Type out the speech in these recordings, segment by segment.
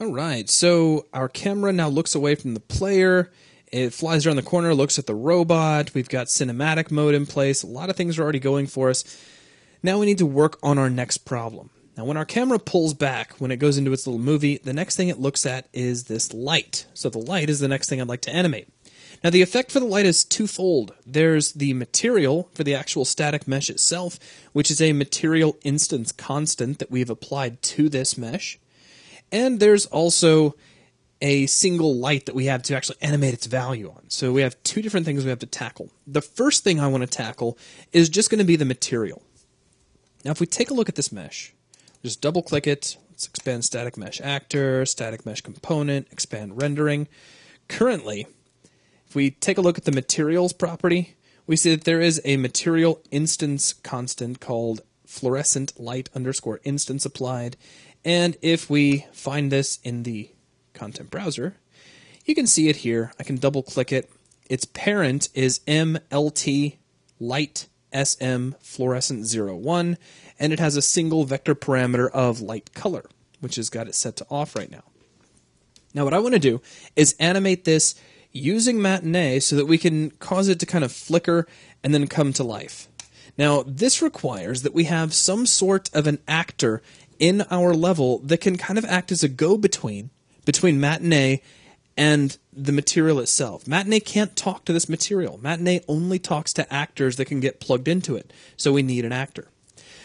Alright, so our camera now looks away from the player, it flies around the corner, looks at the robot, we've got cinematic mode in place, a lot of things are already going for us. Now we need to work on our next problem. Now when our camera pulls back, when it goes into its little movie, the next thing it looks at is this light. So the light is the next thing I'd like to animate. Now the effect for the light is twofold. There's the material for the actual static mesh itself, which is a material instance constant that we've applied to this mesh. And there's also a single light that we have to actually animate its value on. So we have two different things we have to tackle. The first thing I want to tackle is just going to be the material. Now if we take a look at this mesh, just double click it, let's expand static mesh actor, static mesh component, expand rendering. Currently, if we take a look at the materials property, we see that there is a material instance constant called fluorescent light underscore instance applied. And if we find this in the content browser, you can see it here. I can double click it. Its parent is MLT light SM fluorescent 01, and it has a single vector parameter of light color, which has got it set to off right now. Now what I want to do is animate this using Matinee so that we can cause it to kind of flicker and then come to life. Now this requires that we have some sort of an actor in our level that can kind of act as a go-between between Matinee and the material itself. Matinee can't talk to this material. Matinee only talks to actors that can get plugged into it. So we need an actor.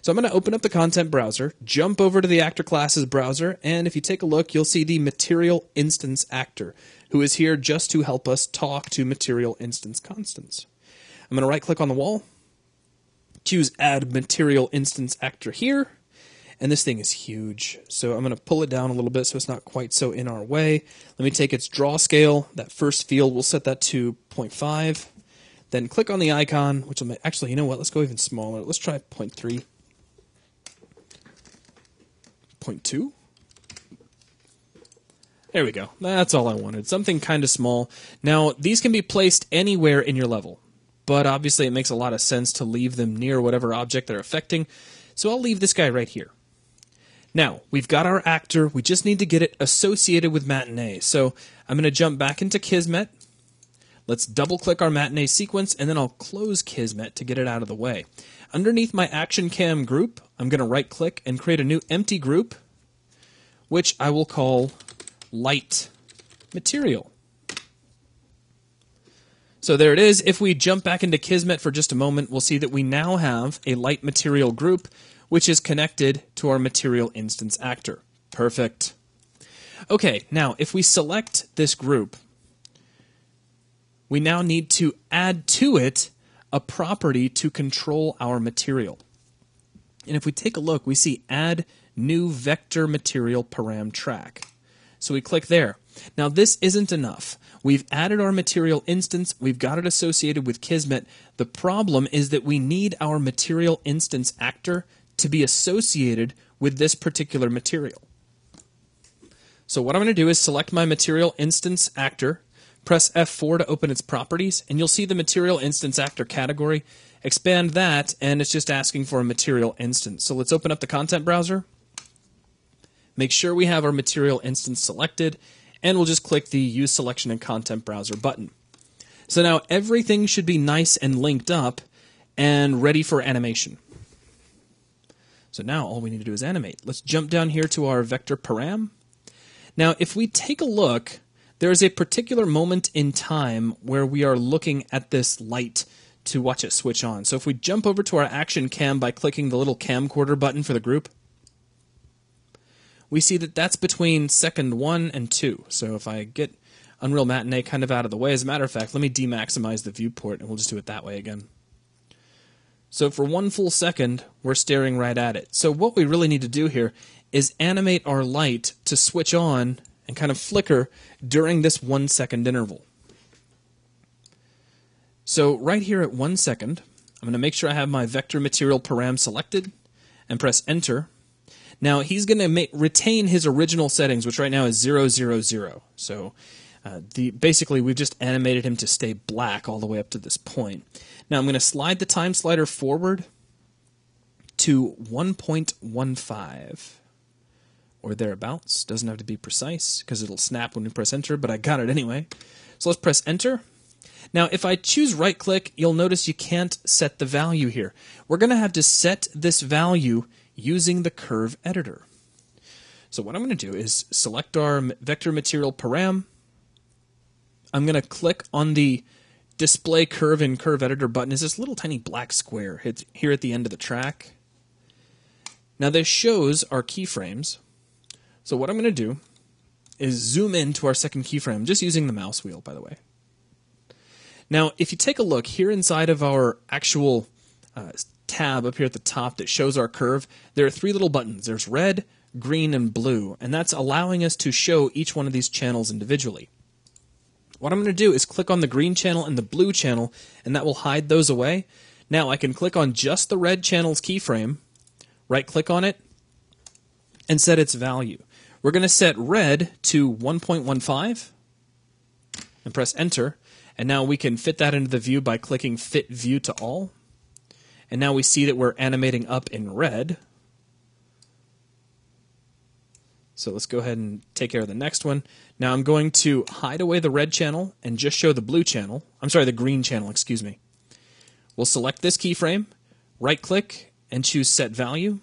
So I'm going to open up the content browser, jump over to the actor classes browser, and if you take a look, you'll see the material instance actor, who is here just to help us talk to material instance constants. I'm going to right-click on the wall, choose Add Material Instance Actor here, and this thing is huge. So I'm going to pull it down a little bit so it's not quite so in our way. Let me take its draw scale. That first field, we'll set that to 0.5. Then click on the icon, which will make, actually, you know what? Let's go even smaller. Let's try 0.3. 0.2. There we go. That's all I wanted. Something kind of small. Now, these can be placed anywhere in your level, but obviously it makes a lot of sense to leave them near whatever object they're affecting. So I'll leave this guy right here. Now, we've got our actor. We just need to get it associated with Matinee. So I'm going to jump back into Kismet. Let's double-click our Matinee sequence, and then I'll close Kismet to get it out of the way. Underneath my Action Cam group, I'm going to right-click and create a new empty group, which I will call Light Material. So there it is. If we jump back into Kismet for just a moment, we'll see that we now have a light material group, which is connected to our material instance actor. Perfect. Okay, now if we select this group, we now need to add to it a property to control our material. And if we take a look, we see Add New Vector Material Param Track. So we click there. Now this isn't enough. We've added our material instance, we've got it associated with Kismet. The problem is that we need our material instance actor to be associated with this particular material. So what I'm going to do is select my material instance actor, press F4 to open its properties, and you'll see the material instance actor category. Expand that, and it's just asking for a material instance. So let's open up the content browser. Make sure we have our material instance selected, and we'll just click the Use Selection in Content Browser button. So now everything should be nice and linked up and ready for animation. So now all we need to do is animate. Let's jump down here to our vector param. Now if we take a look, there is a particular moment in time where we are looking at this light to watch it switch on. So if we jump over to our action cam by clicking the little camcorder button for the group, we see that that's between second 1 and 2. So if I get Unreal Matinee kind of out of the way, as a matter of fact, let me demaximize the viewport and we'll just do it that way again. So for 1 full second, we're staring right at it. So what we really need to do here is animate our light to switch on and kind of flicker during this 1 second interval. So right here at 1 second, I'm going to make sure I have my vector material param selected and press enter. Now he's going to retain his original settings, which right now is 0, 0, 0. So Basically, we've just animated him to stay black all the way up to this point. Now I'm going to slide the time slider forward to 1.15 or thereabouts. Doesn't have to be precise because it'll snap when we press enter, but I got it anyway. So let's press enter. Now if I choose right click, you'll notice you can't set the value here. We're going to have to set this value using the curve editor. So what I'm going to do is select our vector material param. I'm going to click on the display curve in curve editor button. Is this little tiny black square here at the end of the track. Now this shows our keyframes. So what I'm going to do is zoom in to our second keyframe, just using the mouse wheel, by the way. Now if you take a look here inside of our actual tab up here at the top that shows our curve, there are three little buttons. There's red, green, and blue, and that's allowing us to show each one of these channels individually. What I'm going to do is click on the green channel and the blue channel, and that will hide those away. Now I can click on just the red channel's keyframe, right-click on it, and set its value. We're going to set red to 1.15 and press enter, and now we can fit that into the view by clicking Fit View to All. And now we see that we're animating up in red. So let's go ahead and take care of the next one. Now I'm going to hide away the red channel and just show the blue channel. I'm sorry, the green channel, excuse me. We'll select this keyframe, right-click, and choose Set Value.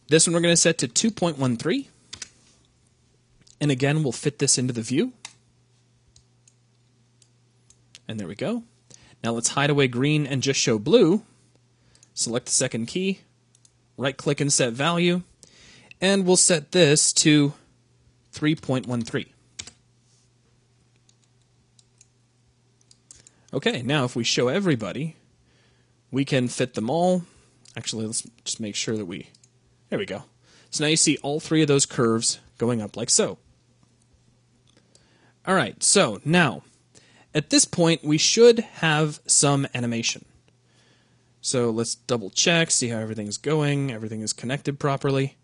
This one we're going to set to 2.13. And again, we'll fit this into the view. And there we go. Now let's hide away green and just show blue. Select the second key, right-click and set value. And we'll set this to 3.13. Okay, now if we show everybody, we can fit them all. Actually, let's just make sure that there we go. So now you see all three of those curves going up like so. All right, so now, at this point, we should have some animation. So let's double check, see how everything's going. Everything is connected properly.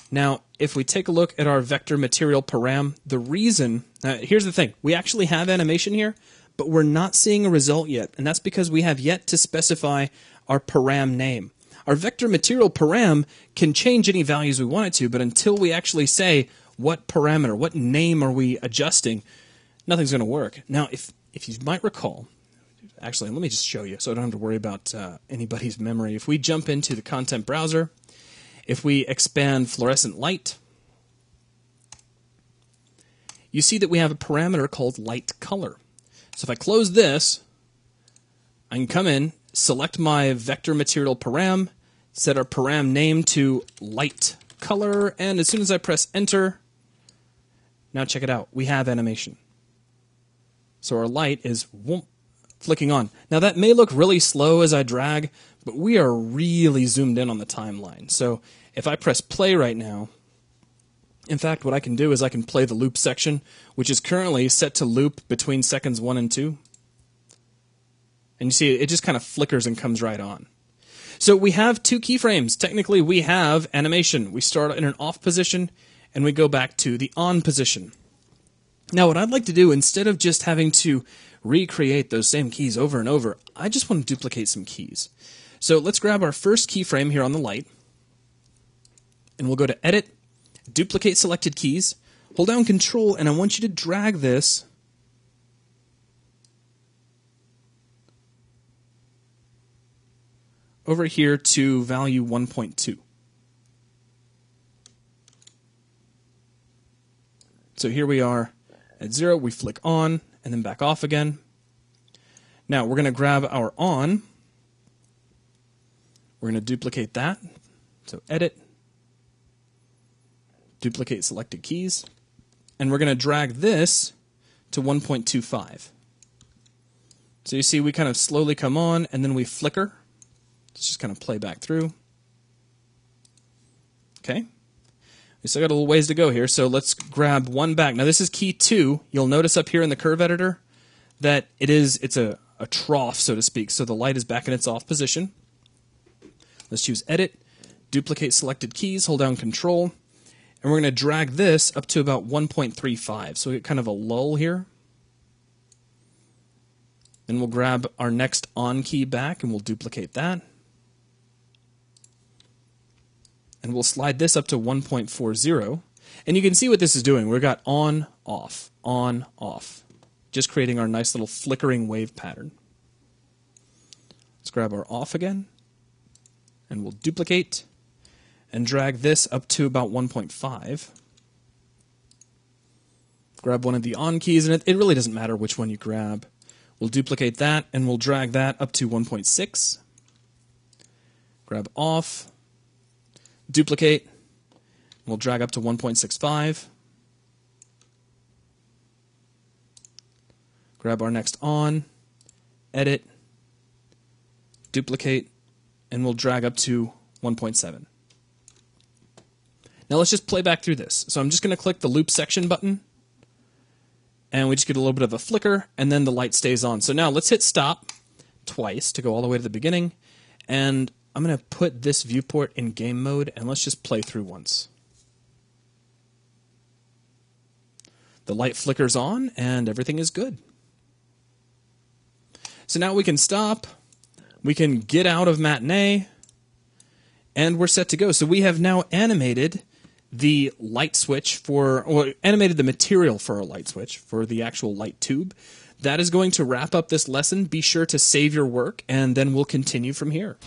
Now, if we take a look at our vector material param, the reason, here's the thing, we actually have animation here, but we're not seeing a result yet, and that's because we have yet to specify our param name. Our vector material param can change any values we want it to, but until we actually say what parameter, what name are we adjusting, nothing's going to work. Now, if you might recall, actually, let me just show you so I don't have to worry about anybody's memory. If we jump into the content browser, if we expand fluorescent light, you see that we have a parameter called light color. So if I close this, I can come in, select my vector material param, set our param name to light color, and as soon as I press enter, now check it out, we have animation. So our light is flicking on. Now that may look really slow as I drag, but we are really zoomed in on the timeline. So if I press play right now, in fact, what I can do is I can play the loop section, which is currently set to loop between seconds 1 and 2. And you see it just kind of flickers and comes right on. So we have two keyframes. Technically, we have animation. We start in an off position, and we go back to the on position. Now, what I'd like to do, instead of just having to recreate those same keys over and over, I just want to duplicate some keys. So let's grab our first keyframe here on the light, and we'll go to Edit, Duplicate Selected Keys, hold down Control, and I want you to drag this over here to value 1.2. So here we are at 0, we flick on, and then back off again. Now we're going to grab our on, we're going to duplicate that, so Edit, Duplicate Selected Keys, and we're going to drag this to 1.25. So you see we kind of slowly come on, and then we flicker. Let's just kind of play back through. Okay. We still got a little ways to go here, so let's grab one back. Now this is key 2. You'll notice up here in the curve editor that it's a trough, so to speak, so the light is back in its off position. Let's choose Edit, Duplicate Selected Keys, hold down Control, And we're going to drag this up to about 1.35. So we get kind of a lull here. Then we'll grab our next on key back and we'll duplicate that. And we'll slide this up to 1.40. And you can see what this is doing. We've got on, off, just creating our nice little flickering wave pattern. Let's grab our off again, and we'll duplicate and drag this up to about 1.5. Grab one of the on keys, and it really doesn't matter which one you grab. We'll duplicate that, and we'll drag that up to 1.6. Grab off, duplicate, we'll drag up to 1.65. Grab our next on, edit, duplicate, and we'll drag up to 1.7. Now let's just play back through this. So I'm just going to click the loop section button, and we just get a little bit of a flicker, and then the light stays on. So now let's hit stop twice to go all the way to the beginning, and I'm going to put this viewport in game mode, and let's just play through once. The light flickers on, and everything is good. So now we can stop, we can get out of Matinee, and we're set to go. So we have now animated the light switch or animated the material for our light switch, for the actual light tube. That is going to wrap up this lesson. Be sure to save your work, and then we'll continue from here.